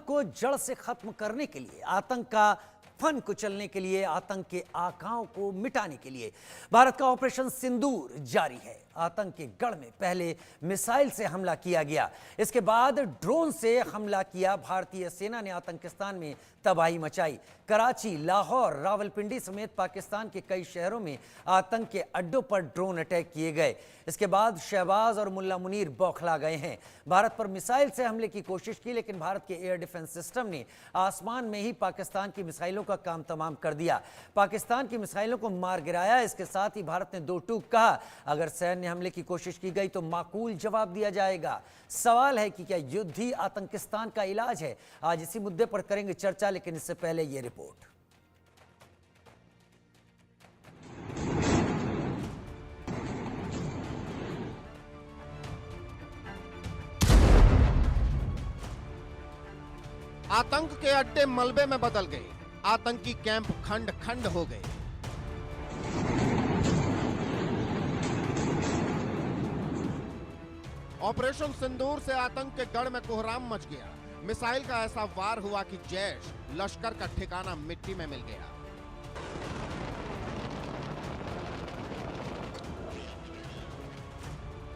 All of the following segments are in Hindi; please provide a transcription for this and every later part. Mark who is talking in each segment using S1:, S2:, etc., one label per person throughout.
S1: को जड़ से खत्म करने के लिए, आतंक का फन कुचलने के लिए, आतंक के आकाओं को मिटाने के लिए भारत का ऑपरेशन सिंदूर जारी है। आतंक के गढ़ में पहले मिसाइल से हमला किया गया, इसके बाद ड्रोन से हमला किया। भारतीय सेना ने आतंकिस्तान में तबाही मचाई। कराची, लाहौर, रावलपिंडी समेत पाकिस्तान के कई शहरों में आतंक के अड्डों पर ड्रोन अटैक किए गए। इसके बाद शहबाज और मुल्ला मुनीर बौखला गए हैं। भारत पर मिसाइल से हमले की कोशिश की, लेकिन भारत के एयर डिफेंस सिस्टम ने आसमान में ही पाकिस्तान की मिसाइलों का काम तमाम कर दिया। पाकिस्तान की मिसाइलों को मार गिराया। इसके साथ ही भारत ने दो टूक कहा, अगर सैन्य हमले की कोशिश की गई तो माकूल जवाब दिया जाएगा। सवाल है कि क्या युद्ध ही आतंकिस्तान का इलाज है? आज इसी मुद्दे पर करेंगे चर्चा, लेकिन इससे पहले यह रिपोर्ट।
S2: आतंक के अड्डे मलबे में बदल गए, आतंकी कैंप खंड खंड हो गए। ऑपरेशन सिंदूर से आतंक के गढ़ में कोहराम मच गया। मिसाइल का ऐसा वार हुआ कि जैश लश्कर का ठिकाना मिट्टी में मिल गया।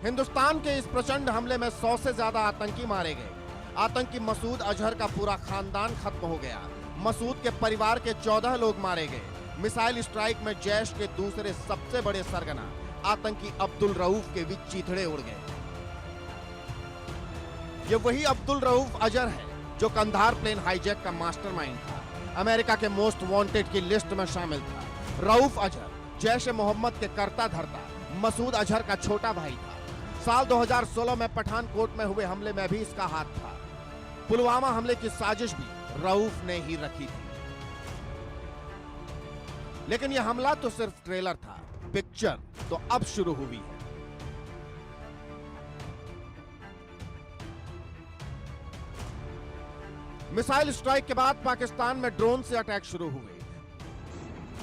S2: हिंदुस्तान के इस प्रचंड हमले में 100 से ज्यादा आतंकी मारे गए। आतंकी मसूद अजहर का पूरा खानदान खत्म हो गया। मसूद के परिवार के 14 लोग मारे गए। मिसाइल स्ट्राइक में जैश के दूसरे सबसे बड़े सरगना आतंकी अब्दुल रऊफ के भी चीथड़े उड़ गए। ये वही अब्दुल रऊफ अजहर है जो कंधार प्लेन हाईजैक का मास्टरमाइंड था, अमेरिका के मोस्ट वांटेड की लिस्ट में शामिल था। रऊफ अजहर जैश ए मोहम्मद के कर्ता धर्ता मसूद अजहर का छोटा भाई था। साल 2016 में पठानकोट में हुए हमले में भी इसका हाथ था। पुलवामा हमले की साजिश भी रऊफ ने ही रखी थी। लेकिन यह हमला तो सिर्फ ट्रेलर था, पिक्चर तो अब शुरू हुई है। मिसाइल स्ट्राइक के बाद पाकिस्तान में ड्रोन से अटैक शुरू हुए।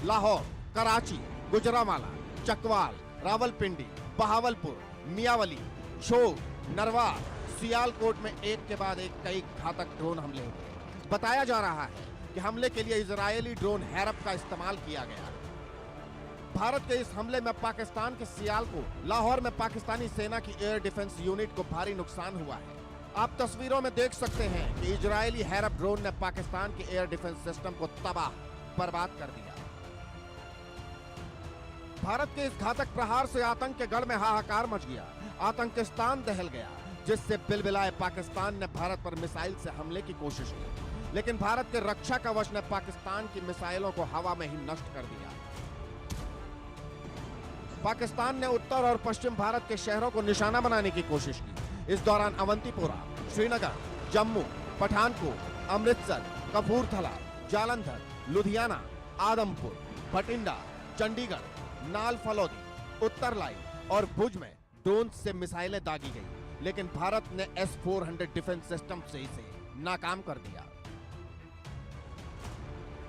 S2: लाहौर, कराची, गुजरांवाला, चकवाल, रावलपिंडी, बहावलपुर, मियावली, शोग, नरवा, सियालकोट में एक के बाद एक कई घातक ड्रोन हमले हुए। बताया जा रहा है कि हमले के लिए इजरायली ड्रोन हैरप का इस्तेमाल किया गया। भारत के इस हमले में पाकिस्तान के सियालकोट, लाहौर में पाकिस्तानी सेना की एयर डिफेंस यूनिट को भारी नुकसान हुआ है। आप तस्वीरों में देख सकते हैं कि इजरायली हैरप ड्रोन ने पाकिस्तान के एयर डिफेंस सिस्टम को तबाह बर्बाद कर दिया। भारत के इस घातक प्रहार से आतंक के गढ़ में हाहाकार मच गया। आतंकिस्तान दहल गया, जिससे बिलबिलाए पाकिस्तान ने भारत पर मिसाइल से हमले की कोशिश की, लेकिन भारत के रक्षा कवच ने पाकिस्तान की मिसाइलों को हवा में ही नष्ट कर दिया। पाकिस्तान ने उत्तर और पश्चिम भारत के शहरों को निशाना बनाने की कोशिश की। इस दौरान अवंतीपुरा, श्रीनगर, जम्मू, पठानकोट, अमृतसर, कपूरथला, जालंधर, लुधियाना, आदमपुर, भटिंडा, चंडीगढ़, नाल फलौदी, उत्तर लाइन और भुज में ड्रोन से मिसाइलें दागी गई, लेकिन भारत ने S-400 डिफेंस सिस्टम से इसे नाकाम कर दिया।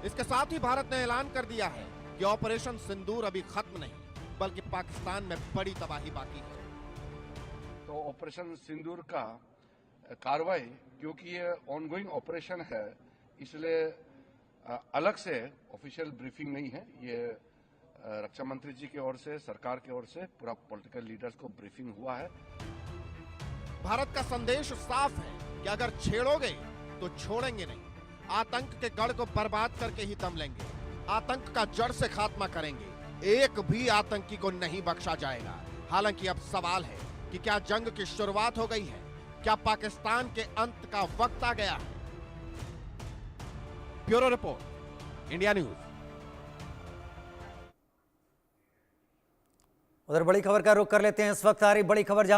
S2: इसके साथ ही भारत ने ऐलान कर दिया है कि ऑपरेशन सिंदूर अभी खत्म नहीं, बल्कि पाकिस्तान में बड़ी तबाही बाकी है।
S3: तो ऑपरेशन सिंदूर का कार्रवाई, क्योंकि ये ऑनगोइंग ऑपरेशन है, इसलिए अलग से ऑफिशियल ब्रीफिंग नहीं है। ये रक्षा मंत्री जी की ओर से, सरकार की ओर से पूरा पॉलिटिकल लीडर्स को ब्रीफिंग हुआ है।
S2: भारत का संदेश साफ है कि अगर छेड़ोगे तो छोड़ेंगे नहीं। आतंक के गढ़ को बर्बाद करके ही दम लेंगे। आतंक का जड़ से खात्मा करेंगे। एक भी आतंकी को नहीं बख्शा जाएगा। हालांकि अब सवाल है कि क्या जंग की शुरुआत हो गई है? क्या पाकिस्तान के अंत का वक्त आ गया है? Bureau report, India news.
S1: उधर बड़ी खबर का रुख कर लेते हैं। इस वक्त आ रही बड़ी खबर, जहां पर